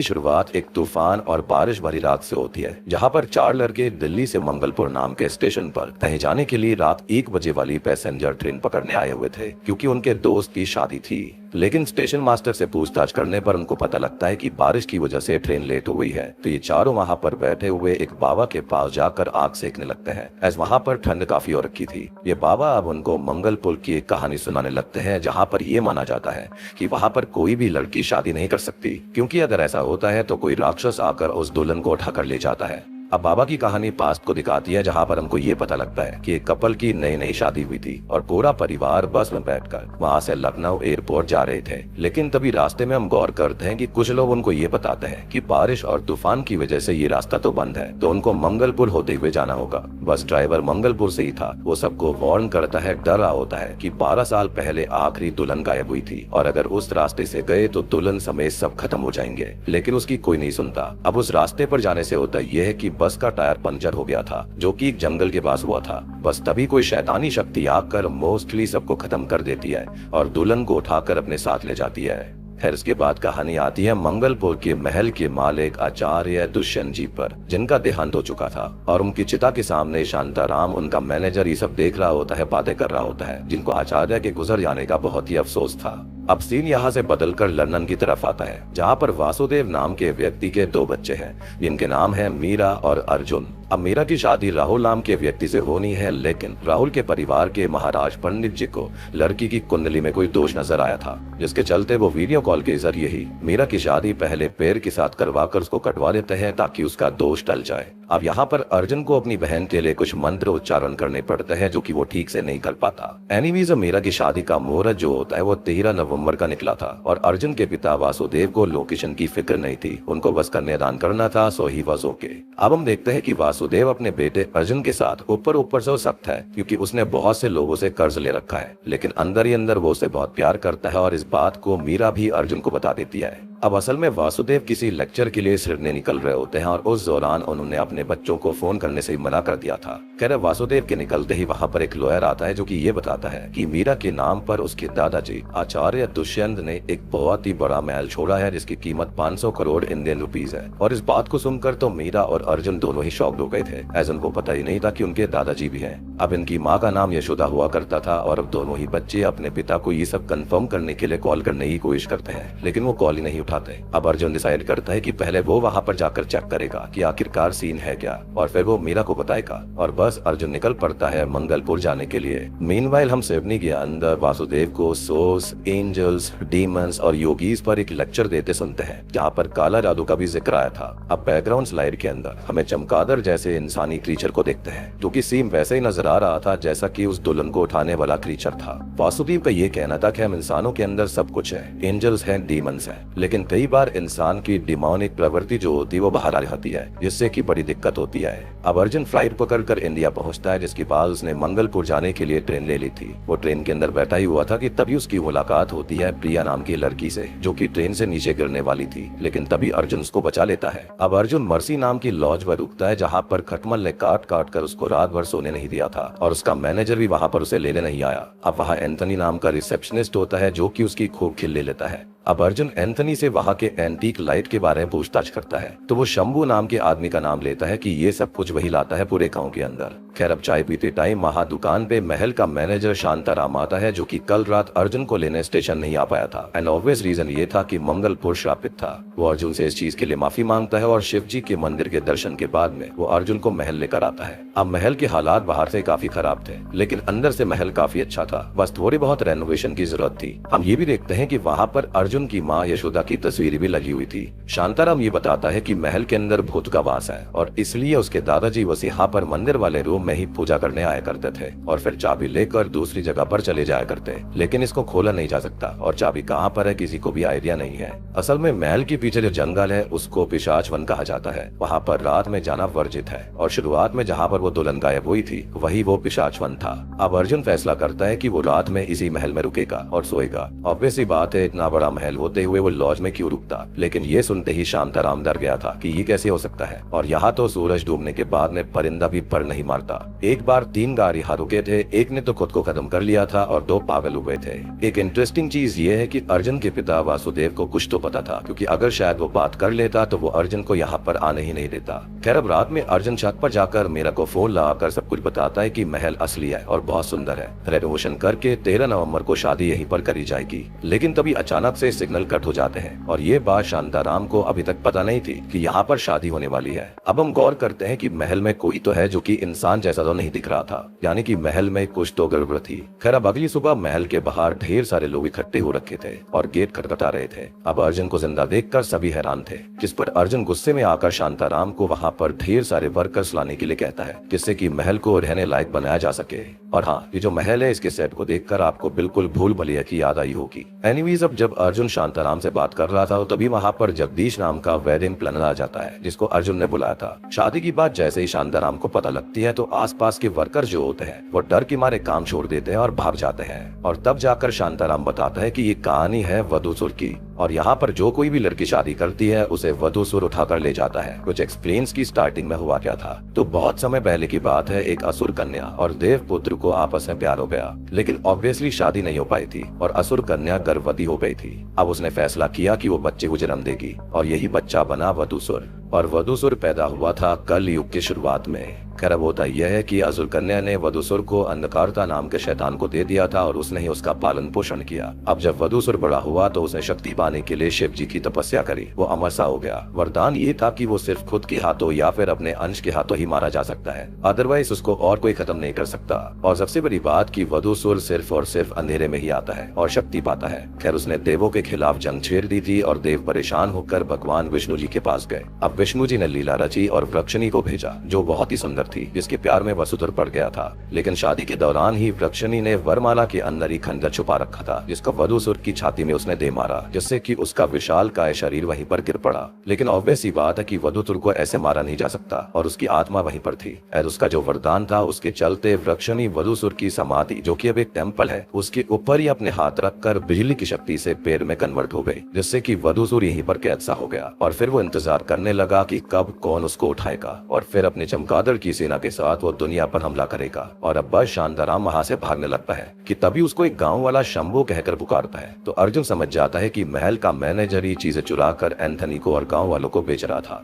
शुरुआत एक तूफान और बारिश भरी रात से होती है, जहां पर चार लड़के दिल्ली से मंगलपुर नाम के स्टेशन पर कहीं जाने के लिए रात 1 बजे वाली पैसेंजर ट्रेन पकड़ने आए हुए थे, क्योंकि उनके दोस्त की शादी थी। लेकिन स्टेशन मास्टर से पूछताछ करने पर उनको पता लगता है कि बारिश की वजह से ट्रेन लेट हो गई है। तो ये चारों वहाँ पर बैठे हुए एक बाबा के पास जाकर आग सेकने लगते हैं, एज वहाँ पर ठंड काफी हो रखी थी। ये बाबा अब उनको मंगलपुर की एक कहानी सुनाने लगते हैं, जहाँ पर ये माना जाता है कि वहाँ पर कोई भी लड़की शादी नहीं कर सकती, क्योंकि अगर ऐसा होता है तो कोई राक्षस आकर उस दुल्हन को उठाकर ले जाता है। अब बाबा की कहानी पास्ट को दिखाती है, जहाँ पर हमको ये पता लगता है कि एक कपल की नई नई शादी हुई थी और पूरा परिवार बस में बैठकर वहाँ से लखनऊ एयरपोर्ट जा रहे थे। लेकिन तभी रास्ते में हम गौर करते हैं कि कुछ लोग उनको ये बताते हैं कि बारिश और तूफान की वजह से ये रास्ता तो बंद है, तो उनको मंगलपुर होते हुए जाना होगा। बस ड्राइवर मंगलपुर से ही था। वो सबको वार्न करता है, डर रहा होता है कि 12 साल पहले आखिरी दुल्हन गायब हुई थी और अगर उस रास्ते से गए तो दुल्हन समेत सब खत्म हो जाएंगे। लेकिन उसकी कोई नहीं सुनता। अब उस रास्ते पर जाने से होता यह है कि बस का टायर पंचर हो गया था, जो कि एक जंगल के पास हुआ था। बस तभी कोई शैतानी शक्ति आकर मोस्टली सबको खत्म कर देती है और दुल्हन को उठाकर अपने साथ ले जाती है। फिर इसके बाद कहानी आती है मंगलपुर के महल के मालिक आचार्य दुष्यंत जी पर, जिनका देहांत हो चुका था और उनकी चिता के सामने शांताराम, उनका मैनेजर, ये सब देख रहा होता है, बातें कर रहा होता है, जिनको आचार्य के गुजर जाने का बहुत ही अफसोस था। अब सीन यहाँ से बदलकर लंदन की तरफ आता है, जहाँ पर वासुदेव नाम के व्यक्ति के 2 बच्चे हैं, जिनके नाम है मीरा और अर्जुन। अब मीरा की शादी राहुल नाम के व्यक्ति से होनी है, लेकिन राहुल के परिवार के महाराज पंडित जी को लड़की की कुंडली में कोई दोष नजर आया था, जिसके चलते वो वीडियो कॉल के जरिए ही मीरा की शादी पहले पैर के साथ करवाकर उसको कटवा देते हैं, ताकि उसका दोष टल जाए। अब यहाँ पर अर्जुन को अपनी बहन के लिए कुछ मंत्र उच्चारण करने पड़ते हैं, जो कि वो ठीक से नहीं कर पाता। एनीवेज मीरा की शादी का मुहूर्त जो होता है वो 13 नवंबर का निकला था और अर्जुन के पिता वासुदेव को लोकेशन की फिक्र नहीं थी, उनको बस कन्यादान करना था, सो ही वाज ओके। अब हम देखते हैं कि वासुदेव अपने बेटे अर्जुन के साथ ऊपर से सख्त है, क्योंकि उसने बहुत से लोगों से कर्ज ले रखा है, लेकिन अंदर ही अंदर वो उसे बहुत प्यार करता है और इस बात को मीरा भी अर्जुन को बता देती है। अब असल में वासुदेव किसी लेक्चर के लिए सिडनी निकल रहे होते हैं और उस दौरान उन्होंने अपने बच्चों को फोन करने से मना कर दिया था। खैर वासुदेव के निकलते ही वहाँ पर एक लॉयर आता है, जो कि ये बताता है कि मीरा के नाम पर उसके दादाजी आचार्य दुष्यंत ने एक बहुत ही बड़ा महल छोड़ा है, जिसकी कीमत 500 करोड़ इंडियन रुपीज है। और इस बात को सुनकर तो मीरा और अर्जुन दोनों ही शॉक्ड हो गए थे, एज उनको पता ही नहीं था कि उनके दादाजी भी हैं। अब इनकी माँ का नाम यशोदा हुआ करता था और अब दोनों ही बच्चे अपने पिता को ये सब कंफर्म करने के लिए कॉल करने की कोशिश करते हैं, लेकिन वो कॉल ही नहीं उठाते। अब अर्जुन डिसाइड करता है कि पहले वो वहाँ पर जाकर चेक करेगा कि आखिरकार सीन है क्या, और फिर वो मीरा को बताएगा। और बस अर्जुन निकल पड़ता है मंगलपुर जाने के लिए। मीनवाइल हम सिडनी के अंदर वासुदेव को सोर्स, एंजल्स, डीमंस और योगीज पर एक लेक्चर देते सुनते हैं, जहाँ पर काला जादू का भी जिक्र आया था। अब बैकग्राउंड स्लाइड के अंदर हमें चमगादड़ जैसे इंसानी क्रीचर को देखते हैं, जो कि सेम वैसे ही नजर आ रहा था जैसा कि उस दुल्हन को उठाने वाला क्रीचर था। वासुदेव का ये कहना था कि हम इंसानों के अंदर सब कुछ है, एंजल्स हैं, डीमंस हैं, लेकिन कई बार इंसान की डिमोनिक प्रवृत्ति जो होती है वो बाहर आ जाती है, जिससे कि बड़ी दिक्कत होती है। अब अर्जुन फ्लाइट पकड़कर इंडिया पहुंचता है, जिसके बाद उसने मंगलपुर जाने के लिए ट्रेन ले ली थी। वो ट्रेन के अंदर बैठा ही हुआ था कि तभी उसकी मुलाकात होती है प्रिया नाम की लड़की से, जो कि ट्रेन से नीचे गिरने वाली थी, लेकिन तभी अर्जुन उसको बचा लेता है। अब अर्जुन मर्सी नाम की लॉज पर रुकता है, जहाँ पर खटमल ने काट काट कर उसको रात भर सोने नहीं दिया था और उसका मैनेजर भी वहाँ पर उसे लेने नहीं आया। अब वहाँ एंथनी नाम का रिसेप्शनिस्ट होता है, जो कि उसकी खूब खिल ले लेता है। अब अर्जुन एंथनी से वहाँ के एंटीक लाइट के बारे में पूछताछ करता है, तो वो शंभू नाम के आदमी का नाम लेता है कि ये सब कुछ वही लाता है पूरे गांव के अंदर। खैर अब चाय पीते टाइम वहाँ दुकान पे महल का मैनेजर शांताराम आता है, जो कि कल रात अर्जुन को लेने स्टेशन नहीं आ पाया था। एंड ऑब्वियस रीजन ये था कि मंगलपुर श्रापित था। वो अर्जुन से इस चीज के लिए माफी मांगता है और शिव जी के मंदिर के दर्शन के बाद में वो अर्जुन को महल लेकर आता है। अब महल के हालात बाहर से काफी खराब थे, लेकिन अंदर से महल काफी अच्छा था, बस थोड़ी बहुत रेनोवेशन की जरूरत थी। हम ये भी देखते हैं कि वहाँ पर अर्जुन की माँ यशोदा की तस्वीर भी लगी हुई थी। शांताराम ये बताता है कि महल के अंदर भूत का वास है और इसलिए उसके दादाजी बस यहाँ पर मंदिर वाले रूम में ही पूजा करने आया करते थे और फिर चाबी लेकर दूसरी जगह पर चले जाया करते, लेकिन इसको खोला नहीं जा सकता और चाबी कहाँ पर है किसी को भी आइडिया नहीं है। असल में महल के पीछे जो जंगल है उसको पिशाच वन कहा जाता है, वहाँ पर रात में जाना वर्जित है और शुरुआत में जहाँ पर वो दुल्हन गायब हुई थी वही वो पिशाच वन था। अब अर्जुन फैसला करता है कि वो रात में इसी महल में रुकेगा और सोएगा। ऑब्वियस सी बात है, इतना बड़ा महल होते हुए वो लॉज में क्यों रुकता, लेकिन ये सुनते ही शांताराम डर गया था कि ये कैसे हो सकता है। और यहाँ तो सूरज डूबने के बाद में परिंदा भी पर नहीं मारता लगा। एक बार 3 गाड़ी रुके थे, एक ने तो खुद को खत्म कर लिया था और 2 पागल हुए थे। एक इंटरेस्टिंग चीज ये है कि अर्जुन के पिता वासुदेव को कुछ तो पता था, क्योंकि अगर शायद वो बात कर लेता तो वो अर्जुन को यहाँ पर आने ही नहीं देता। खैर अब रात में अर्जुन छत पर जाकर मीरा को फोन लगाकर सब कुछ बताता है कि महल असली है और बहुत सुंदर है, रेनोवेशन करके 13 नवंबर को शादी यहीं पर करी जाएगी। लेकिन तभी अचानक से सिग्नल कट हो जाते हैं और ये बात शांताराम को अभी तक पता नहीं थी कि यहाँ पर शादी होने वाली है। अब हम गौर करते हैं कि महल में कोई तो है जो कि इंसान जैसा तो नहीं दिख रहा था, यानी कि महल में कुछ तो गड़बड़ थी। खैर अब अगली सुबह महल के बाहर ढेर सारे लोग इकट्ठे हो रखे थे और गेट खटखटा रहे थे। अब अर्जुन को जिंदा देखकर सभी हैरान थे, जिस पर अर्जुन गुस्से में आकर शांताराम को वहाँ पर ढेर सारे वर्कर्स लाने के लिए कहता है, जिससे कि महल को रहने लायक बनाया जा सके। और हाँ, ये जो महल है इसके सेट को देखकर आपको बिल्कुल भूल भुलैया की याद आई होगी। एनीवेज अब जब अर्जुन शांताराम से बात कर रहा था तभी वहाँ पर जगदीश नाम का वेडिंग प्लानर आ जाता है, जिसको अर्जुन ने बुलाया था। शादी की बात जैसे ही शांताराम को पता लगती है तो आसपास के वर्कर जो होते हैं वो डर के मारे काम छोड़ देते हैं और भाग जाते हैं। और तब जाकर शांताराम बताता है कि ये कहानी है वधूसुर की, और यहाँ पर जो कोई भी लड़की शादी करती है उसे वधूसुर उठाकर ले जाता है। कुछ एक्सप्लेन्स की स्टार्टिंग में हुआ क्या था। तो बहुत समय पहले की बात है, एक असुर कन्या और देव पुत्र को आपस में प्यार हो गया, लेकिन ऑब्वियसली शादी नहीं हो पाई थी और असुर कन्या गर्भवती हो गई थी। अब उसने फैसला किया कि वो बच्चे को जन्म देगी और यही बच्चा बना वधूसुर। और वधूसुर पैदा हुआ था कल युग की शुरुआत में। खैर अब होता यह है कि असुर कन्या ने वधूसुर को अंधकारता नाम के शैतान को दे दिया था और उसने ही उसका पालन पोषण किया। अब जब वधूसुर बड़ा हुआ तो उसने शक्ति पाने के लिए शिव जी की तपस्या करी। वो अमर सा हो गया। वरदान ये था कि वो सिर्फ खुद के हाथों या फिर अपने अंश के हाथों ही मारा जा सकता है, अदरवाइज उसको और कोई खत्म नहीं कर सकता। और सबसे बड़ी बात कि वधूसुर सिर्फ और सिर्फ अंधेरे में ही आता है और शक्ति पाता है। खैर उसने देवों के खिलाफ जंग छेड़ दी थी और देव परेशान होकर भगवान विष्णु जी के पास गए। अब विष्णु जी ने लीला रची और वृक्षणी को भेजा, जो बहुत ही सुंदर थी, जिसके प्यार में वसुधर पड़ गया था। लेकिन शादी के दौरान ही वृक्षणी ने वरमाला के अंदर ही खंजर छुपा रखा था, जिसको वधूसुर की छाती में उसने दे मारा, जिससे कि उसका विशाल काय शरीर वहीं पर गिर पड़ा। लेकिन ऑब्वियस ही बात है कि वधूसुर को ऐसे मारा नहीं जा सकता और उसकी आत्मा वहीं पर थी। और उसका जो वरदान था उसके चलते वृक्षणी वधूसुर की समाधि, जो कि अब एक टेम्पल है, उसके ऊपर ही अपने हाथ रखकर बिजली की शक्ति से पेड़ में कन्वर्ट हो गई, जिससे कि वधूसुर यहीं पर कैद सा हो गया। और फिर वो इंतजार करने लगा कि कब कौन उसको उठाएगा और फिर अपने चमगादड़ की सेना के साथ वो दुनिया पर हमला करेगा। और अब बस शांताराम वहाँ से भागने लगता है कि तभी उसको एक गांव वाला शंभू कहकर पुकारता है। तो अर्जुन समझ जाता है कि महल का मैनेजर ही चीजें चुराकर एंथनी को और गांव वालों को बेच रहा था।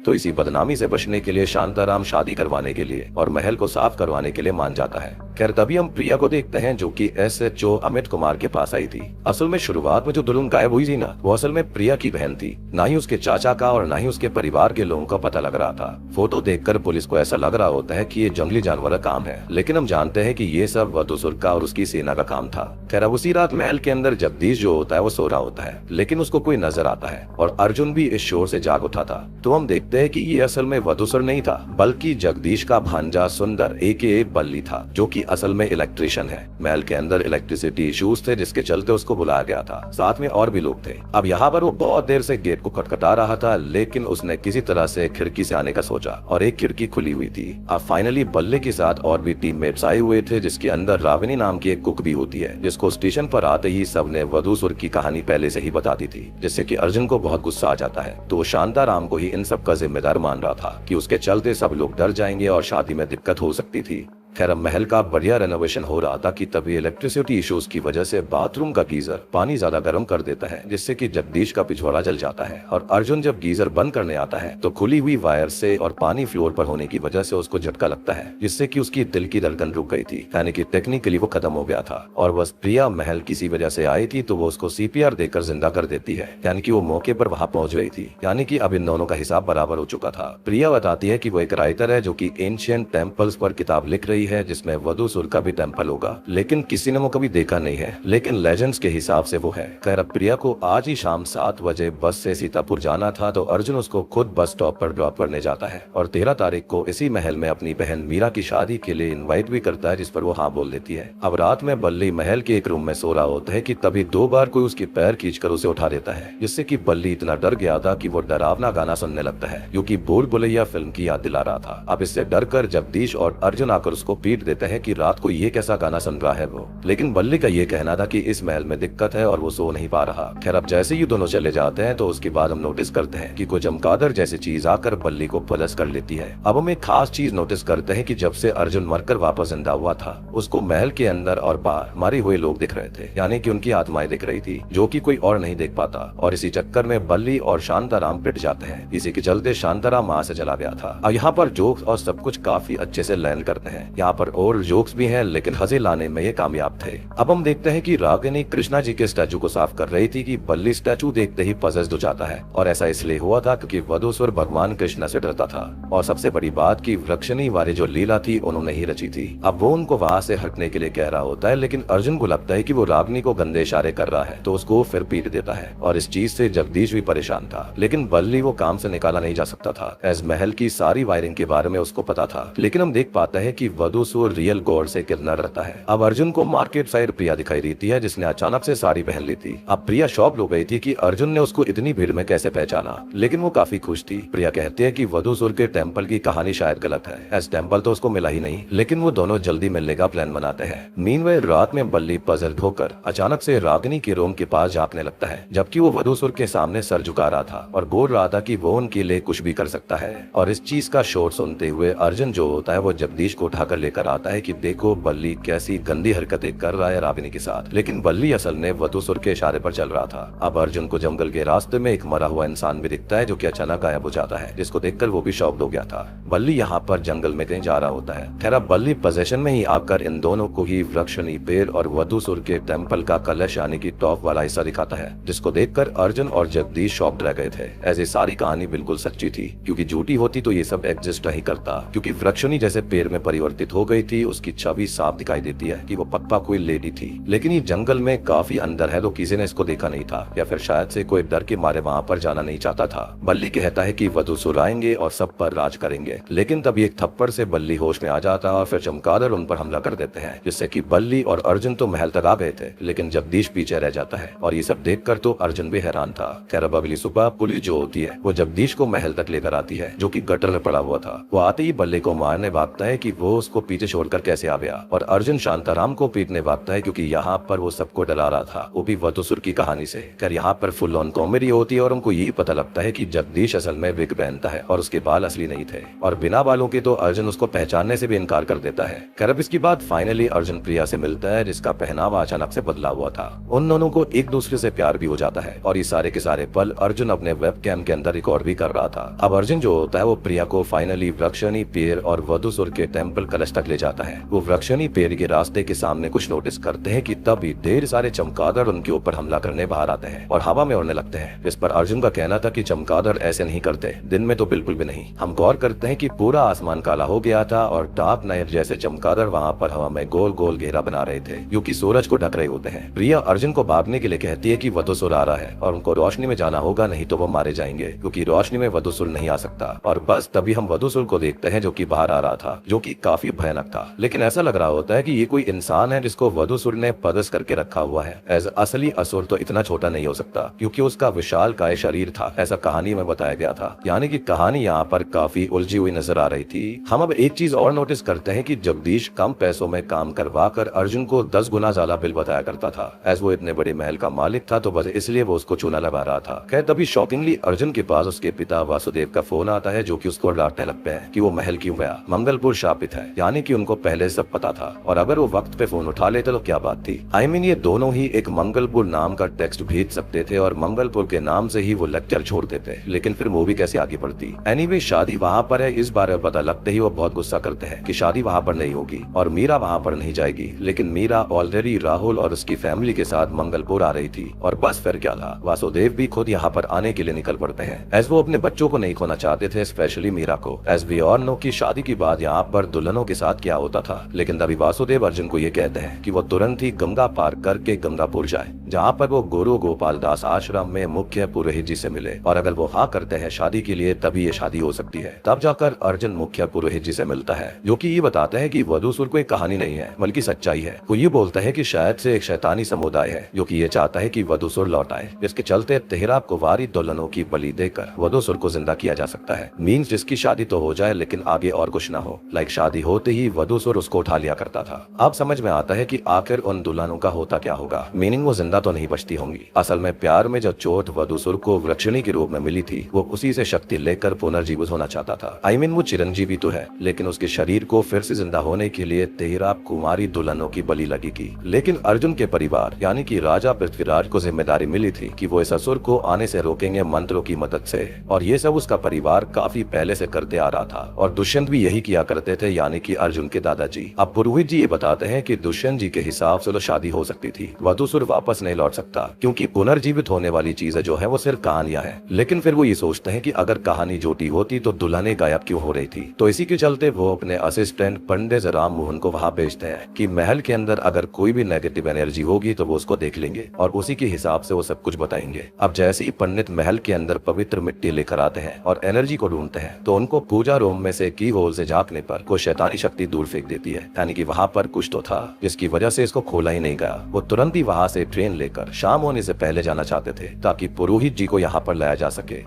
तो इसी बदनामी से बचने के लिए शांताराम शादी करवाने के लिए और महल को साफ करवाने के लिए मान जाता है। खैर तभी हम प्रिया को देखते हैं, जो कि एसएचओ अमित कुमार के पास आई थी। असल में शुरुआत में जो दुल्हन गायब हुई थी ना, वो असल में प्रिया की बहन थी। ना ही उसके चाचा का और ना ही उसके परिवार के लोगों का पता लग रहा था। फोटो देखकर पुलिस को ऐसा लग रहा होता है कि ये जंगली जानवर का काम है, लेकिन हम जानते हैं कि ये सब वधूसुर का और उसकी सेना का काम था। खैर अब उसी रात महल के अंदर जगदीश जो होता है वो सो रहा होता है, लेकिन उसको कोई नजर आता है और अर्जुन भी इस शोर से जाग उठा था। तो हम देखते हैं कि ये असल में वधूसुर नहीं था, बल्कि जगदीश का भांजा सुंदर एके बल्ली था, जो कि असल में इलेक्ट्रिशियन है। महल के अंदर इलेक्ट्रिसिटी इश्यूज थे, जिसके चलते उसको बुलाया गया था। साथ में और भी लोग थे। अब यहाँ पर वो बहुत देर से गेट को खटखटा रहा था, लेकिन उसने किसी तरह से खिड़की से आने का सोचा और एक खिड़की खुली हुई थी। अब फाइनली बल्ले के साथ और भी टीममेट्स आए हुए थे, जिसके अंदर राविनी नाम की एक कुक भी होती है, जिसको स्टेशन पर आते ही सबने वधूसुर की कहानी पहले से ही बता दी थी, जिससे कि अर्जुन को बहुत गुस्सा आ जाता है। तो शांताराम को ही इन सब का जिम्मेदार मान रहा था कि उसके चलते सब लोग डर जाएंगे और शादी में दिक्कत हो सकती थी। खैर अब महल का बढ़िया रेनोवेशन हो रहा था कि तभी इलेक्ट्रिसिटी इश्यूज की वजह से बाथरूम का गीजर पानी ज्यादा गर्म कर देता है, जिससे कि जगदीश का पिछवाड़ा जल जाता है। और अर्जुन जब गीजर बंद करने आता है तो खुली हुई वायर से और पानी फ्लोर पर होने की वजह से उसको झटका लगता है, जिससे कि उसकी दिल की धड़कन रुक गई थी, यानी कि टेक्निकली वो खत्म हो गया था। और बस प्रिया महल किसी वजह से आई थी, तो वो उसको सीपीआर देकर जिंदा कर देती है, यानी कि वो मौके पर वहाँ पहुंच गई थी, यानी कि अब इन दोनों का हिसाब बराबर हो चुका था। प्रिया बताती है कि वो एक राइटर है जो कि एंशिएंट टेम्पल्स पर किताब लिख रही है, जिसमें वधूसुर का भी टेम्पल होगा, लेकिन किसी ने वो कभी देखा नहीं है, लेकिन लेजेंड्स के हिसाब से वो है। खैर प्रिया को आज ही शाम 7 बजे बस से सीतापुर जाना था, तो अर्जुन उसको खुद बस स्टॉप पर ड्रॉप करने जाता है और 13 तारीख को इसी महल में अपनी बहन मीरा की शादी के लिए इनवाइट भी करता है, जिस पर वो हाँ बोल देती है। अब रात में बल्ली महल के एक रूम में सो रहा होता है कि तभी 2 बार कोई उसके पैर खींचकर उसे उठा देता है, जिससे कि बल्ली इतना डर गया था कि वो डरावना गाना सुनने लगता है, जो कि भूल भुलैया फिल्म की याद दिला रहा था। अब इससे डरकर जगदीश और अर्जुन आकर उसको पीट देते हैं कि रात को ये कैसा गाना सुन रहा है वो। लेकिन बल्ली का ये कहना था कि इस महल में दिक्कत है और वो सो नहीं पा रहा। खैर अब जैसे ही दोनों चले जाते हैं तो उसके बाद हम नोटिस करते हैं कि कोई चमगादड़ जैसी चीज आकर बल्ली को पलस कर लेती है। अब हम एक खास चीज नोटिस करते हैं कि जब से अर्जुन मरकर वापस जिंदा हुआ था उसको महल के अंदर और बाहर मारे हुए लोग दिख रहे थे, यानी कि उनकी आत्माएं दिख रही थी जो कि कोई और नहीं देख पाता। और इसी चक्कर में बल्ली और शांताराम पिट जाते हैं। इसी के चलते शांताराम वहां से चला गया था। अब यहाँ पर जोक्स और सब कुछ काफी अच्छे से लैंड करते हैं। यहाँ पर और जोक्स भी हैं लेकिन हंसी लाने में ये कामयाब थे। अब हम देखते हैं कि रागिनी कृष्णा जी के स्टैचू को साफ कर रही थी कि बल्ली स्टैचू देखते ही पजेस्ड हो जाता है। और ऐसा इसलिए हुआ था क्योंकि वधूसुर भगवान कृष्णा से डरता था। और सबसे बड़ी बात की वृक्षणी वाली जो लीला थी उन्होंने ही रची थी। अब वो उनको वहाँ से हटने के लिए कह रहा होता है लेकिन अर्जुन को लगता है कि वो रागिनी को गंदे इशारे कर रहा है तो उसको फिर पीट देता है। और इस चीज से जगदीश भी परेशान था लेकिन बल्ली वो काम से निकाला नहीं जा सकता था। एज महल की सारी वायरिंग के बारे में उसको पता था। लेकिन हम देख पाते हैं कि वधूसुर रियल गॉड से किरनर रहता है। अब अर्जुन को मार्केट साइड प्रिया दिखाई देती है जिसने अचानक से साड़ी पहन ली थी। अब प्रिया शॉक हो गई थी कि अर्जुन ने उसको इतनी भीड़ में कैसे पहचाना, लेकिन वो काफी खुश थी। प्रिया कहती है कि वधूसुर के टेम्पल की कहानी शायद गलत है, एज टेम्पल तो उसको मिला ही नहीं। लेकिन वो दोनों जल्दी मिलने का प्लान बनाते हैं। मीनवाइल रात में बल्ली पजल होकर अचानक से रागिनी के रूम के पास झांकने लगता है जबकि वो वधूसुर के सामने सर झुका रहा था और बोल रहा था कि वो उनके लिए कुछ भी कर सकता है। और इस चीज का शोर सुनते हुए अर्जुन जो होता है वो जगदीश को उठाकर लेकर आता है कि देखो बल्ली कैसी गंदी हरकतें कर रहा है रागिनी के साथ। लेकिन बल्ली असल में वधूसुर के इशारे पर चल रहा था। अब अर्जुन को जंगल के रास्ते में एक मरा हुआ इंसान भी दिखता है जो कि अचानक गायब हो जाता है, जिसको देखकर वो भी शॉक्ड हो गया था। बल्ली यहाँ पर जंगल में कहीं जा रहा होता है। खैर अब बल्ली पोजेशन में ही आकर इन दोनों को ही वृक्षणी पेड़ और वधूसुर के टेम्पल का कलश यानी कि टॉप वाला हिस्सा दिखाता है, जिसको देखकर अर्जुन और जगदीश शॉक्ड रह गए थे। ऐसी सारी कहानी बिल्कुल सच्ची थी क्योंकि झूठी होती तो ये सब एग्जिस्ट नहीं करता। क्योंकि वृक्षणी जैसे पेड़ में परिवर्तित हो गई थी, उसकी छवि साफ दिखाई देती है कि वो पक्का कोई लेडी थी। लेकिन ये जंगल में काफी अंदर है तो किसी ने इसको देखा नहीं था या फिर शायद से कोई डर के मारे वहाँ पर जाना नहीं चाहता था। बल्ली कहता है कि वधूसुर आएंगे और सब पर राज करेंगे। लेकिन तभी एक थप्पड़ से बल्ली होश में आ जाता है और फिर चमगादड़ उन पर हमला कर देते हैं, जिससे कि बल्ली और अर्जुन तो महल तक आ गए थे लेकिन जगदीश पीछे रह जाता है। और ये सब देखकर तो अर्जुन भी हैरान था। खैर अब अगली सुबह पुलिस जो होती है वो जगदीश को महल तक लेकर आती है जो कि गटर में पड़ा हुआ था। वो आते ही बल्ली को मारने भागता है कि वो उसको पीछे छोड़कर कैसे आ गया। और अर्जुन शांताराम को पीटने भागता है क्योंकि यहाँ पर वो सबको डरा रहा था, वो भी वधूसुर की कहानी से। खैर यहाँ पर फुल ऑन कॉमेडी होती है और उनको यही पता लगता है कि जगदीश असल में विग पहनता है और उसके बाल असली नहीं थे। और बिना बालों के तो अर्जुन उसको पहचानने से भी इनकार कर देता है। खैर अब इसके बाद फाइनली अर्जुन प्रिया से मिलता है जिसका पहनावा अचानक से बदला हुआ था। उन दोनों को एक दूसरे से प्यार भी हो जाता है और ये सारे के सारे पल अर्जुन अपने वेब कैम के अंदर रिकॉर्ड भी कर रहा था। अब अर्जुन जो होता है वो प्रिया को फाइनली वृक्षणी पेड़ और वधूसुर के टेम्पल कलश तक ले जाता है। वो वृक्षणी पेड़ के रास्ते के सामने कुछ नोटिस करते हैं कि तभी ढेर सारे चमगादड़ उनके ऊपर हमला करने बाहर आते हैं और हवा में उड़ने लगते हैं। इस पर अर्जुन का कहना था कि चमगादड़ ऐसे नहीं करते, दिन में तो बिल्कुल भी नहीं। हम गौर करते हैं कि पूरा आसमान काला हो गया था और डार्क नाइट जैसे चमगादड़ वहाँ पर हवा में गोल गोल घेरा बना रहे थे जो कि सूरज को ढक रहे होते हैं। प्रिया अर्जुन को भागने के लिए कहती है कि वधूसुर आ रहा है और उनको रोशनी में जाना होगा, नहीं तो वो मारे जाएंगे क्योंकि रोशनी में वधूसुर नहीं आ सकता। और बस तभी हम वधूसुर को देखते हैं जो कि बाहर आ रहा था, जो कि काफी भयानक था। लेकिन ऐसा लग रहा होता है कि ये कोई इंसान है जिसको वधूसुर ने पदस करके रखा हुआ है। एज असली असुर तो इतना छोटा नहीं हो सकता क्योंकि उसका विशाल काय शरीर था, ऐसा कहानी में बताया गया था। यानी कि कहानी यहाँ पर काफी उलझी हुई नजर आ रही थी। हम अब एक चीज और नोटिस करते हैं कि जगदीश कम पैसों में काम करवा कर अर्जुन को 10 गुना ज्यादा बिल बताया करता था। एज वो इतने बड़े महल का मालिक था तो बस इसलिए वो उसको चूना लगा रहा था। खैर तभी शॉकिंगली अर्जुन के पास उसके पिता वासुदेव का फोन आता है जो कि उसको डांटने लगते हैं कि वो महल क्यों गया, मंगलपुर शापित है। यानी कि उनको पहले सब पता था और अगर वो वक्त पे फोन उठा लेते तो क्या बात थी। आई मीन ये दोनों ही एक मंगलपुर नाम का टेक्स्ट भेज सकते थे और मंगलपुर के नाम से ही वो लेक्चर छोड़ देते, लेकिन फिर मूवी कैसे आगे बढ़ती। एनीवे शादी वहाँ पर है, इस बारे में पता लगते ही वो बहुत गुस्सा करते हैं कि शादी वहाँ पर नहीं होगी और मीरा वहाँ पर नहीं जाएगी। लेकिन मीरा ऑलरेडी राहुल और उसकी फैमिली के साथ मंगलपुर आ रही थी और बस फिर क्या था, वासुदेव भी खुद यहाँ पर आने के लिए निकल पड़ते हैं एज वो अपने बच्चों को नहीं खोना चाहते थे, स्पेशली मीरा को। एज वी ऑल नो की शादी के बाद यहाँ पर दुल्हनों के साथ क्या होता था। लेकिन तभी वासुदेव अर्जुन को ये कहते हैं कि वो तुरंत ही गंगा पार करके गंगापुर जाए जहाँ पर वो गुरु गोपाल दास आश्रम में मुख्य पुरोहित जी से मिले और अगर वो हाँ करते हैं शादी के लिए तभी ये शादी हो सकती है। तब जाकर अर्जुन मुख्य पुरोहित जी से मिलता है जो कि ये बताता है कि वधूसुर कोई कहानी नहीं है बल्कि सच्चाई है। वो ये बोलता है कि शायद से एक शैतानी समुदाय है जो कि ये चाहता है कि वधूसुर लौट आए, जिसके चलते 13 कुंवारी दुल्हनों की बलि देकर वधूसुर को जिंदा किया जा सकता है। मीन्स जिसकी शादी तो हो जाए लेकिन आगे और कुछ ना हो। लाइक शादी हो होते ही वधूसुर उसको उठा लिया करता था। अब समझ में आता है कि आखिर उन दुल्हनों का होता क्या होगा, मीनिंग वो जिंदा तो नहीं बचती होंगी। असल में प्यार में जो चोट वधूसुर को वृक्षिणी के रूप में मिली थी, वो उसी से शक्ति लेकर पुनर्जीवित होना चाहता था। वो चिरंजीवी तो है, लेकिन उसके शरीर को फिर से जिंदा होने के लिए 13 कुमारी दुल्हनों की बलि लगेगी। लेकिन अर्जुन के परिवार यानी कि राजा पृथ्वीराज को जिम्मेदारी मिली थी कि वो इस असुर को आने से रोकेंगे मंत्रों की मदद से, और ये सब उसका परिवार काफी पहले से करते आ रहा था। और दुष्यंत भी यही किया करते थे, यानी कि अर्जुन के दादाजी। अब पुरोहित जी ये बताते हैं कि दुष्यंत जी के हिसाब से तो शादी हो सकती थी, वधूसुर वापस नहीं लौट सकता, क्योंकि पुनर्जीवित होने वाली चीजें जो है वो सिर्फ कहानियां हैं। लेकिन फिर वो ये सोचते हैं कि अगर कहानी झूठी होती तो दुल्हने गायब क्यों हो रही थी। तो इसी के चलते वो अपने असिस्टेंट पंडित राम मोहन को वहाँ भेजते हैं कि महल के अंदर अगर कोई भी नेगेटिव एनर्जी होगी तो वो उसको देख लेंगे और उसी के हिसाब से वो सब कुछ बताएंगे। अब जैसे ही पंडित महल के अंदर पवित्र मिट्टी लेकर आते हैं और एनर्जी को ढूंढते हैं, तो उनको पूजा रूम में से की होल से झांकने पर कोई शैतानी शक्ति दूर फेंक देती है, यानी कि वहाँ पर कुछ तो था जिसकी वजह से इसको खोला ही नहीं गया। वो तुरंत ही वहाँ से ट्रेन लेकर शाम होने से पहले जाना चाहते थे ताकि पुरोहित जी को यहाँ पर लाया जा सके।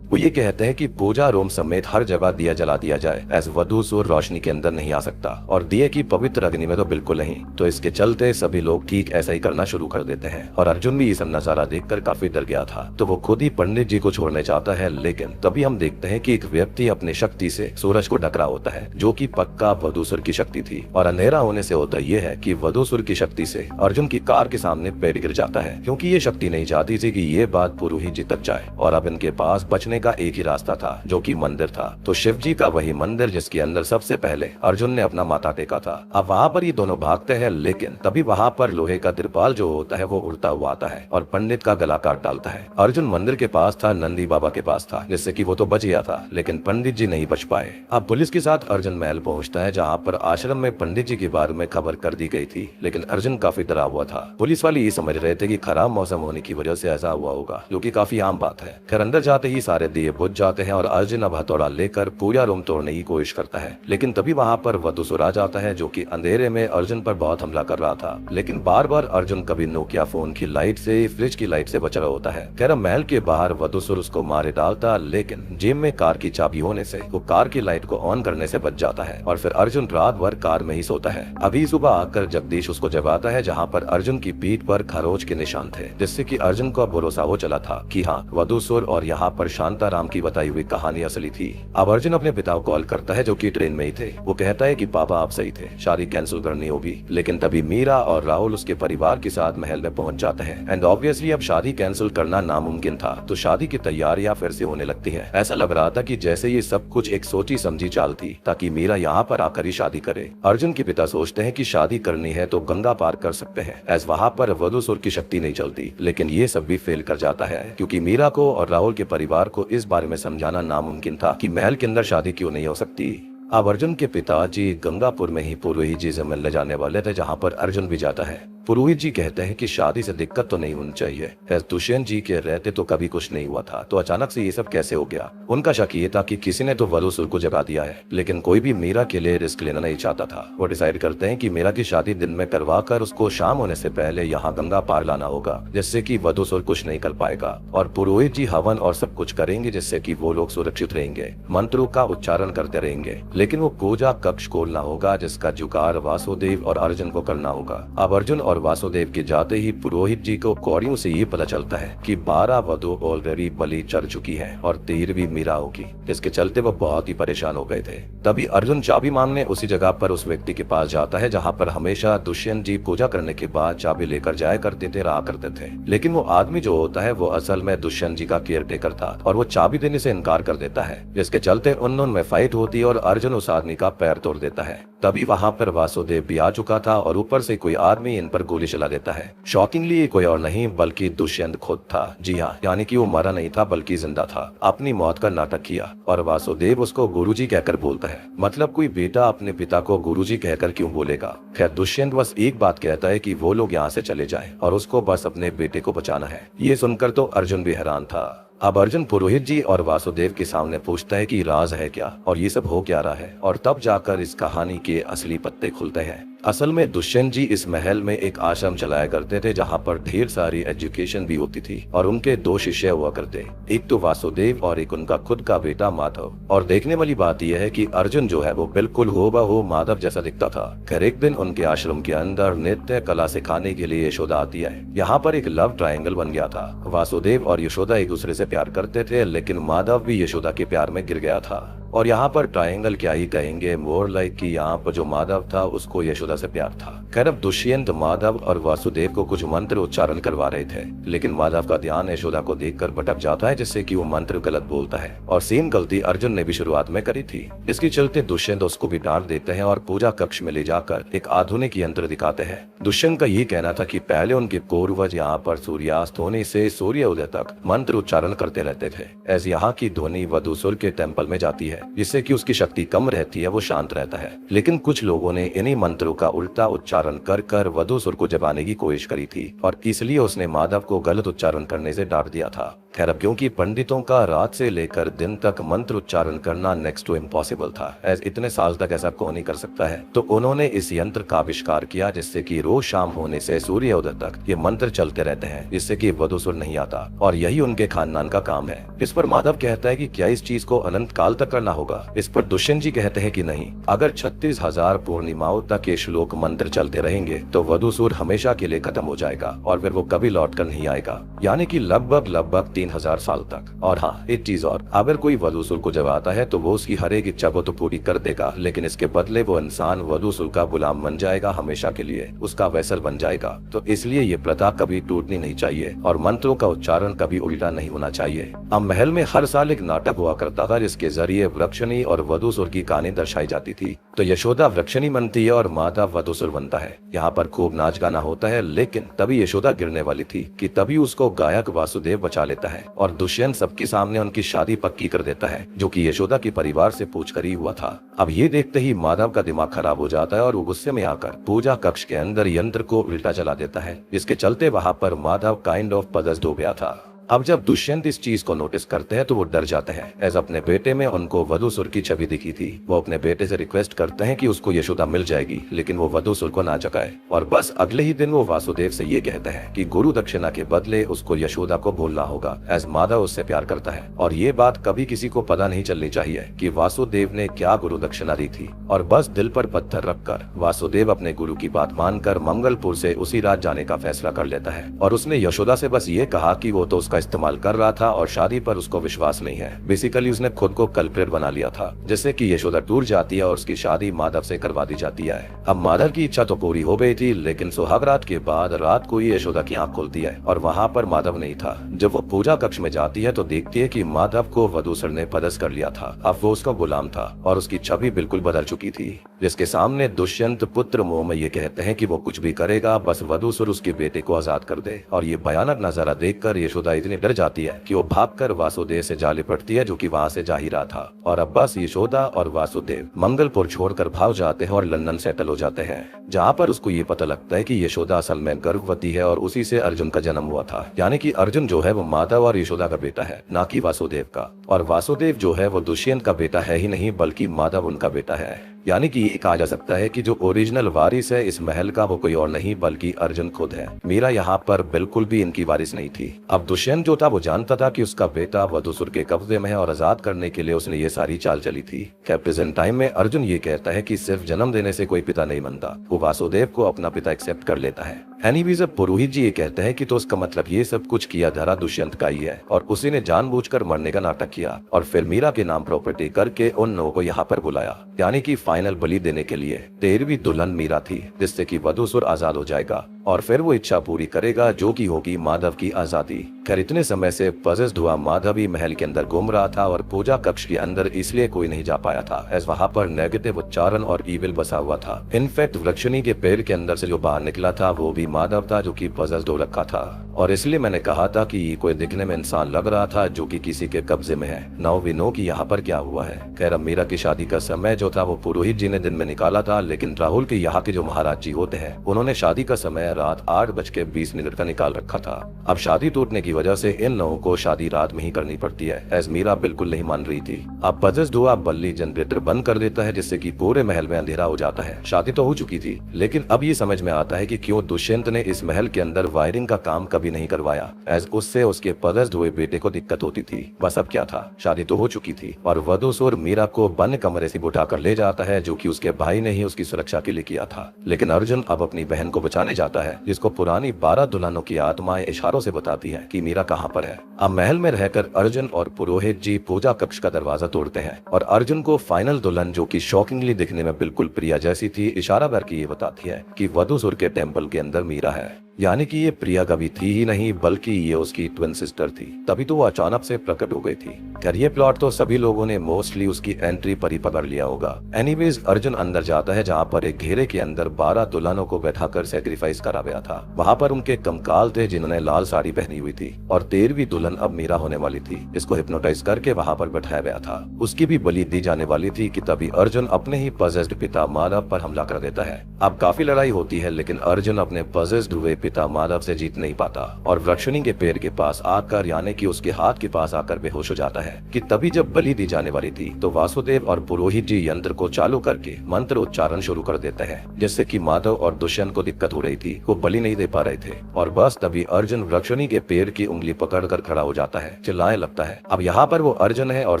वो ये कहते हैं कि पूजा रूम समेत हर जगह दिया जला दिया जाए, ऐसे वधूसुर रोशनी के अंदर नहीं आ सकता, और दिए की पवित्र अग्नि में तो बिल्कुल नहीं। तो इसके चलते सभी लोग ठीक ऐसा ही करना शुरू कर देते हैं, और अर्जुन भी ये सब नजारा देखकर काफी डर गया था। तो वो खुद ही पंडित जी को छोड़ने चाहता है, लेकिन तभी हम देखते हैं कि एक व्यक्ति अपनी शक्ति से सूरज को ढक रहा होता है, जो कि पक्का वधूसुर की शक्ति थी। और अंधेरा होने से होता यह है कि वधूसुर की शक्ति से अर्जुन की कार के सामने पेड़ गिर जाता है, क्योंकि ये शक्ति नहीं चाहती थी कि ये बात पुरोहित जी तक जाए। और अब इनके पास बचने का एक ही रास्ता था, जो कि मंदिर था। तो शिव जी का वही मंदिर जिसके अंदर सबसे पहले अर्जुन ने अपना माथा टेका था। अब वहाँ पर ये दोनों भागते हैं, लेकिन तभी वहाँ पर लोहे का तिरपाल जो होता है वो उड़ता हुआ आता है और पंडित का गला काट डालता है। अर्जुन मंदिर के पास था, नंदी बाबा के पास था, जिससे कि वो तो बच गया था, लेकिन पंडित जी नहीं बच पाए। अब पुलिस के साथ अर्जुन महल पहुँचता है, जहाँ पर आश्रम में पंडित जी के बारे में खबर कर दी गई थी, लेकिन अर्जुन काफी डरा हुआ था। पुलिस वाले ये समझ रहे थे कि खराब मौसम होने की वजह से ऐसा हुआ होगा, जो कि काफी आम बात है। खैर अंदर जाते ही सारे दिए बुझ जाते हैं और अर्जुन अब हथौड़ा लेकर पूजा रूम तोड़ने की कोशिश करता है, लेकिन तभी वहाँ पर वधूसुर आ जाता है, जो कि अंधेरे में अर्जुन पर बहुत हमला कर रहा था। लेकिन बार बार अर्जुन कभी नोकिया फोन की लाइट से, फ्रिज की लाइट से बच रहा होता है। खैर महल के बाहर वधूसुर उसको मारे डालता, लेकिन जेब में कार की चाबी होने से वो कार की लाइट को ऑन करने से बच जाता है, और फिर अर्जुन रात भर कार में ही सोता है। अभी सुबह आकर जगदीश उसको जगाता है, जहाँ पर अर्जुन की पीठ पर खरोच के निशान थे, जिससे कि अर्जुन को भरोसा हो चला था कि हाँ, वधूसुर और यहाँ पर शांताराम की बताई हुई कहानी असली थी। अब अर्जुन अपने पिता को कॉल करता है, जो कि ट्रेन में ही थे। वो कहता है कि पापा आप सही थे, शादी कैंसिल करनी होगी। लेकिन तभी मीरा और राहुल उसके परिवार के साथ महल में पहुंच जाते हैं, एंड ऑब्वियसली अब शादी कैंसिल करना नामुमकिन था, तो शादी की तैयारियां फिर से होने लगती है। ऐसा लग रहा था कि जैसे ये सब कुछ एक सोची समझी चाल थी, ताकि मीरा यहाँ पर आकर ही शादी करे। अर्जुन के पिता सोचते हैं कि शादी करनी है तो गंगा पार कर सकते हैं, ऐसे वहाँ पर वधूसुर की शक्ति नहीं चलती। लेकिन ये सब भी फेल कर जाता है, क्योंकि मीरा को और राहुल के परिवार को इस बारे में समझाना नामुमकिन था कि महल के अंदर शादी क्यों नहीं हो सकती। अब अर्जुन के पिताजी गंगापुर में ही पुरोहित जी से मिलने जाने वाले थे, जहाँ पर अर्जुन भी जाता है। पुरोहित जी कहते हैं कि शादी से दिक्कत तो नहीं होनी चाहिए, दुष्यंत जी के रहते तो कभी कुछ नहीं हुआ था, तो अचानक से ये सब कैसे हो गया। उनका शक ये था कि किसी ने तो वधूसुर को जगा दिया है, लेकिन कोई भी मीरा के लिए रिस्क लेना नहीं चाहता था। वो डिसाइड करते हैं कि मीरा की शादी दिन में करवा कर उसको शाम होने से पहले यहाँ गंगा पार लाना होगा, जिससे कि वधूसुर कुछ नहीं कर पाएगा। और पुरोहित जी हवन और सब कुछ करेंगे, जिससे कि वो लोग सुरक्षित रहेंगे, मंत्रों का उच्चारण करते रहेंगे। लेकिन वो पूजा कक्ष खोलना होगा, जिसका जुगाड़ वासुदेव और अर्जुन को करना होगा। अब अर्जुन और वासुदेव के जाते ही पुरोहित जी को कौड़ियों से ये पता चलता है कि 12 वधू ऑलरेडी बलि चढ़ चुकी है और 13वीं मीरा होगी, जिसके चलते वो बहुत ही परेशान हो गए थे। तभी अर्जुन चाबी मांगने उसी जगह पर उस व्यक्ति के पास जाता है, जहाँ पर हमेशा दुष्यंत जी पूजा करने के बाद चाबी लेकर जाया करते थे, रहा करते थे। लेकिन वो आदमी जो होता है वो असल में दुष्यंत जी का केयर टेकर था, और वो चाबी देने से इनकार कर देता है, जिसके चलते उन में फाइट होती है और अर्जुन उस आदमी का पैर तोड़ देता है। तभी वहाँ पर वासुदेव भी आ चुका था, और ऊपर से कोई आदमी इन पर गोली चला देता है। शॉकिंगली ये कोई और नहीं बल्कि दुष्यंत खुद था। जी हाँ, यानी कि वो मरा नहीं था बल्कि जिंदा था। अपनी मौत का नाटक किया, और वासुदेव उसको गुरुजी कहकर बोलता है। मतलब कोई बेटा अपने पिता को गुरुजी कहकर क्यों बोलेगा। खैर दुष्यंत बस एक बात कहता है कि वो लोग यहाँ से चले जाएं, और उसको बस अपने बेटे को बचाना है। ये सुनकर तो अर्जुन भी हैरान था। अब अर्जुन पुरोहित जी और वासुदेव के सामने पूछता है कि राज है क्या और ये सब हो क्या रहा है, और तब जाकर इस कहानी के असली पत्ते खुलते हैं। असल में दुष्यंत जी इस महल में एक आश्रम चलाया करते थे जहाँ पर ढेर सारी एजुकेशन भी होती थी और उनके दो शिष्य हुआ करते, एक तो वासुदेव और एक उनका खुद का बेटा माधव। और देखने वाली बात यह है कि अर्जुन जो है वो बिल्कुल हूबहू माधव जैसा दिखता था। खैर एक दिन उनके आश्रम के अंदर नृत्य कला सिखाने के लिए यशोदा आती है। यहाँ पर एक लव ट्रायंगल बन गया था। वासुदेव और यशोदा एक दूसरे से प्यार करते थे, लेकिन माधव भी यशोदा के प्यार में गिर गया था। और यहाँ पर ट्रायंगल क्या ही कहेंगे, मोर लाइक कि यहाँ पर जो माधव था उसको यशोदा से प्यार था। खैर अब दुष्यंत माधव और वासुदेव को कुछ मंत्र उच्चारण करवा रहे थे, लेकिन माधव का ध्यान यशोदा को देखकर भटक जाता है, जिससे कि वो मंत्र गलत बोलता है। और सेम गलती अर्जुन ने भी शुरुआत में करी थी। इसके चलते दुष्यंत उसको भी डांट देते हैं और पूजा कक्ष में ले जाकर एक आधुनिक यंत्र दिखाते हैं। दुष्यंत का ये कहना था कि पहले उनके पूर्वज यहाँ पर सूर्यास्त होने से सूर्य उदय तक मंत्र उच्चारण करते रहते थे। ऐसे यहाँ की ध्वनि वधूसुर के टेम्पल में जाती है, जिससे कि उसकी शक्ति कम रहती है, वो शांत रहता है। लेकिन कुछ लोगों ने इन्हीं मंत्रों का उल्टा उच्चारण कर कर वधूसुर को जगाने की कोशिश करी थी और इसलिए उसने माधव को गलत उच्चारण करने से डांट दिया था। खैर अब क्योंकि पंडितों का रात से लेकर दिन तक मंत्र उच्चारण करना नेक्स्ट टू इम्पॉसिबल था, एज इतने साल तक ऐसा कौन नहीं कर सकता है, तो उन्होंने इस यंत्र का आविष्कार किया जिससे कि रोज शाम होने से सूर्य उदय तक ये मंत्र चलते रहते हैं, जिससे कि वधूसुर नहीं आता और यही उनके खानदान का काम है। इस पर माधव कहता है कि क्या इस चीज को अनंत काल तक करना होगा। इस पर दुष्यंत जी कहते हैं कि नहीं, अगर 36,000 पूर्णिमाओं तक ये श्लोक मंत्र चलते रहेंगे तो वधूसुर हमेशा के लिए खत्म हो जाएगा और फिर वो कभी लौट कर नहीं आएगा, यानी कि लगभग 3,000 साल तक। और हाँ एक चीज और, अगर कोई वधूसुर को जगाता है तो वो उसकी हर एक इच्छा को तो पूरी कर देगा, लेकिन इसके बदले वो इंसान वधूसुर का गुलाम बन जाएगा, हमेशा के लिए उसका वैसल बन जाएगा। तो इसलिए ये प्रथा कभी टूटनी नहीं चाहिए और मंत्रों का उच्चारण कभी उल्टा नहीं होना चाहिए। अब महल में हर साल एक नाटक हुआ करता था जिसके जरिए वृक्षणी और वधूसुर की कहानी दर्शाई जाती थी। तो यशोदा वृक्षणी बनती है और माधव वधूसुर बनता है। यहाँ पर खूब नाच गाना होता है, लेकिन तभी यशोदा गिरने वाली थी कि तभी उसको गायक वासुदेव बचा लेता है और दुष्यंत सबके सामने उनकी शादी पक्की कर देता है, जो कि यशोदा के परिवार से पूछ कर ही हुआ था। अब ये देखते ही माधव का दिमाग खराब हो जाता है और वो गुस्से में आकर पूजा कक्ष के अंदर यंत्र को उल्टा चला देता है, जिसके चलते वहाँ पर माधव काइंड ऑफ पजेस्ड हो गया था। अब जब दुष्यंत इस चीज को नोटिस करते हैं तो वो डर जाते हैं, एज अपने बेटे में उनको वधूसुर की छवि दिखी थी। वो अपने बेटे से रिक्वेस्ट करते हैं कि उसको यशोदा मिल जाएगी, लेकिन वो वधूसुर को ना जगाए। और बस अगले ही दिन वो वासुदेव से ये कहते हैं कि गुरु दक्षिणा के बदले उसको यशोदा को बोलना होगा, एज माधव उससे प्यार करता है। और ये बात कभी किसी को पता नहीं चलनी चाहिए कि वासुदेव ने क्या गुरु दक्षिणा दी थी। और बस दिल पर पत्थर रखकर वासुदेव अपने गुरु की बात मानकर मंगलपुर से उसी रात जाने का फैसला कर लेता है। और उसने यशोदा से बस ये कहा कि वो तो उसका इस्तेमाल कर रहा था और शादी पर उसको विश्वास नहीं है। बेसिकली उसने खुद को कल्प्रेट बना लिया था, जिससे कि यशोदा टूट जाती है और उसकी शादी माधव से करवा दी जाती है। अब माधव की इच्छा तो पूरी हो गई थी, लेकिन सुहाग रात के बाद रात को ही यशोदा की आंख खुलती है और वहाँ पर माधव नहीं था। जब वो पूजा कक्ष में जाती है तो देखती है कि माधव को वधूसुर ने पदस्थ कर लिया था। अब वो उसका गुलाम था और उसकी छवि बिल्कुल बदल चुकी थी, जिसके सामने दुष्यंत पुत्र मोह में ये कहते हैं कि वो कुछ भी करेगा, बस वधूसुर उसके बेटे को आजाद कर दे। और ये भयानक नजारा देखकर यशोदा इतनी डर जाती है कि वो भागकर वासुदेव से जा लिपटती है, जो कि वहाँ से जा ही रहा था। और अब बस यशोदा और वासुदेव मंगलपुर छोड़कर भाग जाते हैं और लंदन सेटल हो जाते हैं, जहाँ पर उसको ये पता लगता है कि यशोदा असल में गर्भवती है और उसी से अर्जुन का जन्म हुआ था। यानी कि अर्जुन जो है वो माधव और यशोदा का बेटा है, ना कि वासुदेव का। और वासुदेव जो है वो दुष्यंत का बेटा है ही नहीं, बल्कि माधव उनका बेटा है। यानी कि ये कहा जा सकता है कि जो ओरिजिनल वारिस है इस महल का वो कोई और नहीं बल्कि अर्जुन खुद है। मीरा यहाँ पर बिल्कुल भी इनकी वारिस नहीं थी। अब दुष्यंत जो था वो जानता था कि उसका बेटा वधूसुर के कब्जे में है और आजाद करने के लिए उसने ये सारी चाल चली थी। प्रेजेंट टाइम में अर्जुन ये कहता है कि सिर्फ जन्म देने से कोई पिता नहीं बनता, वो वासुदेव को अपना पिता एक्सेप्ट कर लेता है। एनीवेज अब पुरोहित जी ये कहते हैं कि तो उसका मतलब ये सब कुछ किया धरा दुष्यंत का ही है और उसी ने जानबूझकर मरने का नाटक किया और फिर मीरा के नाम प्रॉपर्टी करके उन लोगों को यहाँ पर बुलाया, यानी कि फाइनल बलि देने के लिए। 13वीं दुल्हन मीरा थी, जिससे कि वधूसुर आजाद हो जाएगा और फिर वो इच्छा पूरी करेगा, जो कि होगी माधव की आजादी। खैर इतने समय से पजेस्ड हुआ माधव ही महल के अंदर घूम रहा था और पूजा कक्ष के अंदर इसलिए कोई नहीं जा पाया था, एज वहाँ पर नेगेटिव उच्चारण और ईविल बसा हुआ था। इनफैक्ट वृक्षणी के पेड़ के अंदर से जो बाहर निकला था वो भी माधव था, जो कि पजेस्ड हो रखा था। और इसलिए मैंने कहा था कि ये कोई दिखने में इंसान लग रहा था जो कि किसी के कब्जे में है। नाउ वी नो कि यहाँ पर क्या हुआ है। खैर अब मीरा की शादी का समय जो था वो पुरोहित जी ने दिन में निकाला था, लेकिन राहुल के यहाँ के जो महाराज जी होते हैं उन्होंने शादी का समय समय रात 8:20 का निकाल रखा था। अब शादी टूटने की वजह से इन लोगों को शादी रात में ही करनी पड़ती है, एज मीरा बिल्कुल नहीं मान रही थी। अब पजस धुआ बल्ली जनरेटर बंद कर देता है जिससे कि पूरे महल में अंधेरा हो जाता है। शादी तो हो चुकी थी, लेकिन अब ये समझ में आता है कि क्यों दुष्यंत ने इस महल के अंदर वायरिंग का काम कभी नहीं करवाया, एज उससे उसके पजस धुए बेटे को दिक्कत होती थी। बस अब क्या था, शादी तो हो चुकी थी और वधूसुर मीरा को बंद कमरे से उठाकर ले जाता है, जो कि उसके भाई ने ही उसकी सुरक्षा के लिए किया था। लेकिन अर्जुन अब अपनी बहन को बचाने जाता है, जिसको पुरानी 12 दुल्हनों की आत्माएं इशारों से बताती है कि मीरा कहाँ पर है। अब महल में रहकर अर्जुन और पुरोहित जी पूजा कक्ष का दरवाजा तोड़ते हैं और अर्जुन को फाइनल दुल्हन, जो कि शॉकिंगली दिखने में बिल्कुल प्रिया जैसी थी, इशारा करके ये बताती है कि वधूसुर के टेम्पल के अंदर मीरा है। यानी कि ये प्रिया कभी थी ही नहीं, बल्कि ये उसकी ट्विन सिस्टर थी। तभी तो वो अचानक से प्रकट हो गई थी। खैर ये प्लॉट तो सभी लोगों ने मोस्टली उसकी एंट्री पर ही पकड़ लिया होगा। एनीवेज अर्जुन अंदर जाता है, जहाँ पर एक घेरे के अंदर 12 दुल्हनों को बैठाकर सेक्रीफाइस करा गया था। वहाँ पर उनके कंकाल थे जिन्होंने लाल साड़ी पहनी हुई थी और 13वीं दुल्हन अब मीरा होने वाली थी। इसको हिप्नोटाइज करके वहाँ पर बैठाया गया था। उसकी भी बलि दी जाने वाली थी कि तभी अर्जुन अपने ही पजेस्ड पिता माधव पर हमला कर देता है। अब काफी लड़ाई होती है, लेकिन अर्जुन अपने पजेस्ड हुए पिता माधव से जीत नहीं पाता और वृक्षिणी के पेड़ के पास आकर, यानी कि उसके हाथ के पास आकर बेहोश हो जाता है। कि तभी जब बलि दी जाने वाली थी तो वासुदेव और पुरोहित जी यंत्र को चालू करके मंत्र उच्चारण शुरू कर देते हैं, जिससे कि माधव और दुष्यंत को दिक्कत हो रही थी, वो बलि नहीं दे पा रहे थे। और बस तभी अर्जुन वृक्षिणी के पेड़ की उंगली पकड़कर खड़ा हो जाता है, चिल्लाने लगता है। अब यहाँ पर वो अर्जुन है और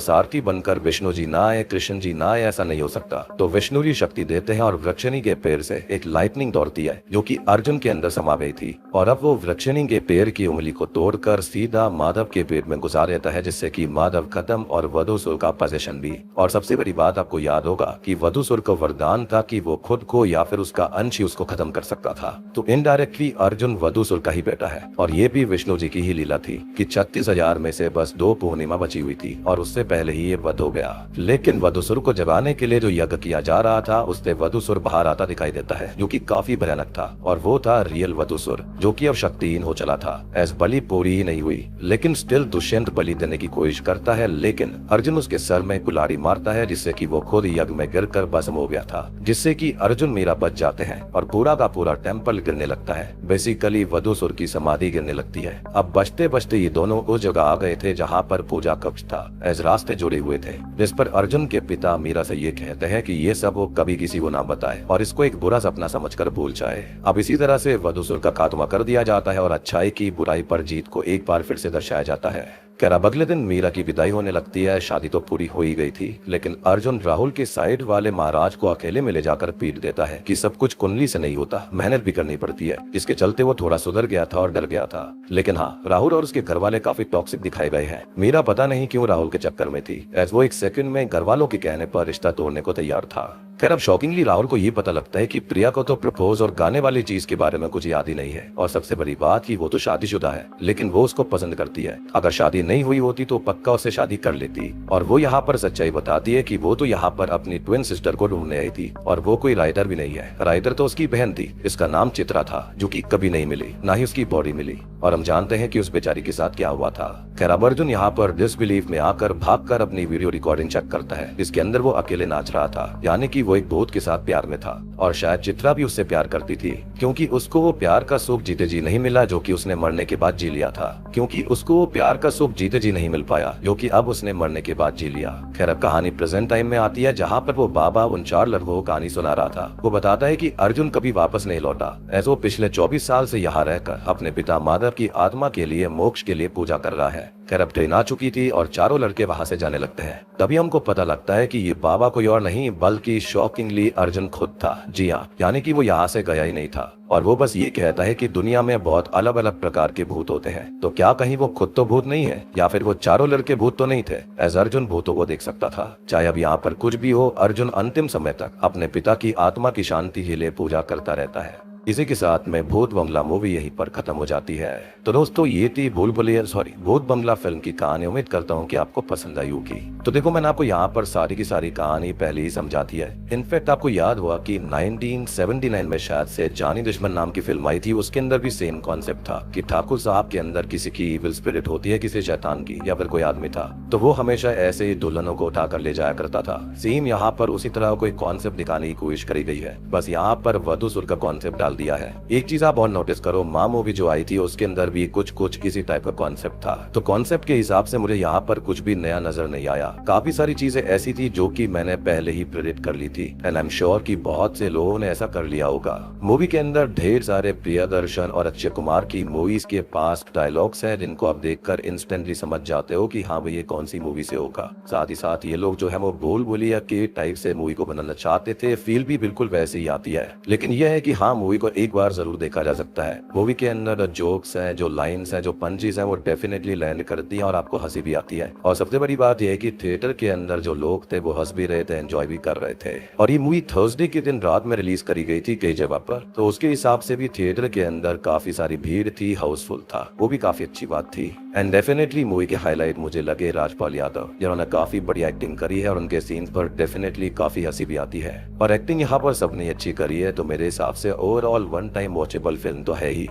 सारथी बनकर विष्णु जी ना आए, कृष्ण जी ना आए, ऐसा नहीं हो सकता। तो विष्णु जी शक्ति देते हैं और वृक्षिणी के पेड़ से एक लाइटनिंग दौड़ती है, जो कि अर्जुन के अंदर समा गई थी। और अब वो वृक्षिणी के पेड़ की उंगली को तोड़कर सीधा माधव के पेट में घुसा देता है, जिससे कि माधव खत्म और वधूसुर का पोजीशन भी। और सबसे बड़ी बात आपको याद होगा कि वधूसुर को वरदान था कि वो खुद को या फिर उसका अंश ही उसको खत्म कर सकता था। तो इनडायरेक्टली अर्जुन वधूसुर का ही बेटा है और ये भी विष्णु जी की ही लीला थी कि 36,000 में से बस 2 पूर्णिमा बची हुई थी और उससे पहले ही ये वध हो गया। लेकिन वधूसुर को जगाने के लिए जो यज्ञ किया जा रहा था, उससे वधूसुर बाहर आता दिखाई देता है, जो कि काफी भयानक था। और वो था रियल वधूसुर, जो कि अब शक्तिहीन हो चला था, एज बलि पूरी ही नहीं हुई। लेकिन स्टिल दुष्यंत बलि देने की कोशिश करता है, लेकिन अर्जुन उसके सर में कुल्हाड़ी मारता है, जिससे कि वो खुद यज्ञ में गिरकर भस्म हो गया था, जिससे कि अर्जुन मीरा बच जाते हैं और पूरा का पूरा टेम्पल गिरने लगता है। बेसिकली वधूसुर की समाधि गिरने लगती है। अब बचते बचते ये दोनों उस जगह आ गए थे जहाँ पर पूजा कक्ष था, एज रास्ते जुड़े हुए थे, जिस पर अर्जुन के पिता मीरा से ये कहते हैं कि ये सब वो कभी किसी को ना बताए और इसको एक बुरा सपना समझकर भूल जाए। अब इसी तरह से वधूसुर का खात्मा कर दिया जाता है और अच्छाई की बुराई पर जीत को एक बार फिर से दर्शाया जाता है। खैर अब अगले दिन मीरा की विदाई होने लगती है। शादी तो पूरी हो ही गई थी, लेकिन अर्जुन राहुल के साइड वाले महाराज को अकेले में ले जाकर पीट देता है कि सब कुछ कुंडली से नहीं होता, मेहनत भी करनी पड़ती है, जिसके चलते वो थोड़ा सुधर गया था और डर गया था। लेकिन हाँ, राहुल और उसके घर वाले काफी टॉक्सिक दिखाए गए हैं। मीरा पता नहीं क्यों राहुल के चक्कर में थी, एज वो एक सेकंड में घर वालों के कहने पर रिश्ता तोड़ने को तैयार था। खैर अब शॉकिंगली राहुल को ये पता लगता है कि प्रिया को तो प्रपोज और गाने वाली चीज के बारे में कुछ याद ही नहीं है, और सबसे बड़ी बात कि वो तो शादीशुदा है, लेकिन वो उसको पसंद करती है। अगर शादी नहीं हुई होती तो पक्का उससे शादी कर लेती। और वो यहाँ पर सच्चाई बताती है कि वो तो यहाँ पर अपनी ट्विन सिस्टर को ढूंढने आई थी और वो कोई राइटर भी नहीं है। राइटर तो उसकी बहन थी, इसका नाम चित्रा था, जो कि कभी नहीं मिली, ना ही उसकी बॉडी मिली। और हम जानते हैं कि उस बेचारी के साथ क्या हुआ था। खैर अब अर्जुन यहाँ पर डिसबिलीफ में आकर भागकर अपनी वीडियो रिकॉर्डिंग चेक करता है, जिसके अंदर वो अकेले नाच रहा था, यानी कि वो एक भूत के साथ प्यार में था। और शायद चित्रा भी उससे प्यार करती थी, क्योंकि उसको वो प्यार का सुख जीते जी नहीं मिला जो कि उसने मरने के बाद जी लिया था। क्योंकि उसको वो प्यार का सुख जीते जी नहीं मिल पाया जो कि अब उसने मरने के बाद जी लिया। खैर अब कहानी प्रेजेंट टाइम में आती है, जहाँ पर वो बाबा उन 4 लड़कों को कहानी सुना रहा था। वो बताता है कि अर्जुन कभी वापस नहीं लौटा, ऐसा वो पिछले 24 साल से यहाँ रहकर अपने पिता माधव की आत्मा के लिए, मोक्ष के लिए पूजा कर रहा है। खैर अब ट्रेन आ चुकी थी और चारों लड़के वहाँ से जाने लगते हैं। तभी हमको पता लगता है कि ये बाबा कोई और नहीं बल्कि शॉकिंगली अर्जुन खुद था। जी हाँ, यानी कि वो यहाँ से गया ही नहीं था और वो बस ये कहता है कि दुनिया में बहुत अलग अलग प्रकार के भूत होते हैं, तो क्या कहीं वो खुद तो भूत नहीं है, या फिर वो चारों लड़के भूत तो नहीं थे। एज अर्जुन भूतों को देख सकता था। चाहे अब यहाँ पर कुछ भी हो, अर्जुन अंतिम समय तक अपने पिता की आत्मा की शांति के लिए पूजा करता रहता है। इसी के साथ में भूत बंगला मूवी यहीं पर खत्म हो जाती है। तो दोस्तों ये थी भूत बंगला फिल्म की कहानी। उम्मीद करता हूँ कि आपको पसंद आई होगी। तो देखो मैंने आपको यहाँ पर सारी की सारी कहानी पहले ही समझा दी है। इनफैक्ट आपको याद हुआ कि 1979 में शायद से जानी दुश्मन नाम की फिल्म आई थी, उसके अंदर भी सेम कॉन्सेप्ट था कि ठाकुर साहब के अंदर किसी की इविल स्पिरिट होती है, किसी शैतान की या फिर कोई आदमी था, तो वो हमेशा ऐसे ही दुल्हनों को उठाकर ले जाया करता था। सेम यहाँ पर उसी तरह कोई कॉन्सेप्ट दिखाने की कोशिश करी गई है, बस यहाँ पर वधूसुर का कॉन्सेप्ट डाल दिया है। एक चीज आप और नोटिस करो, माँ मूवी जो आई थी उसके अंदर भी कुछ इसी टाइप का कॉन्सेप्ट था। तो कॉन्सेप्ट के हिसाब से मुझे यहाँ पर कुछ भी नया नजर नहीं आया। काफी सारी चीजें ऐसी थी जो कि मैंने पहले ही प्रेडिक्ट कर ली थी एंड आई एम श्योर कि बहुत से लोगों ने ऐसा कर लिया होगा। मूवी के अंदर ढेर सारे प्रियदर्शन और अक्षय कुमार की मूवीज के पास डायलॉग्स हैं जिनको आप देखकर इंस्टेंटली समझ जाते हो कि हाँ भाई ये कौन सी मूवी से होगा। साथ ही साथ ये लोग जो है वो बोल बोलिया के टाइप से मूवी को बनाना चाहते थे, फील भी बिल्कुल वैसे ही आती है। लेकिन यह है कि हाँ मूवी को एक बार जरूर देखा जा सकता है। मूवी के अंदर जोक्स हैं, जो लाइन्स हैं, जो पंचेस हैं वो डेफिनेटली लैंड करती हैं और आपको हंसी भी आती है। और सबसे बड़ी बात यह है कि थिएटर के अंदर जो लोग थे वो हंस भी रहे थे, एंजॉय भी कर रहे थे। और ये मूवी थर्सडे के दिन रात में रिलीज करी गई थी कई जगह पर, तो उसके हिसाब से भी थिएटर के अंदर काफी सारी भीड़ थी, हाउसफुल था, वो भी काफी अच्छी बात थी। एंड डेफिनेटली मूवी के हाईलाइट मुझे लगे राजपाल यादव, जिन्होंने काफी बढ़िया एक्टिंग करी है और उनके सीन्स पर डेफिनेटली काफी हंसी भी आती है। और एक्टिंग यहाँ पर सबने अच्छी करी है, तो मेरे हिसाब से overall one time watchable film तो है ही।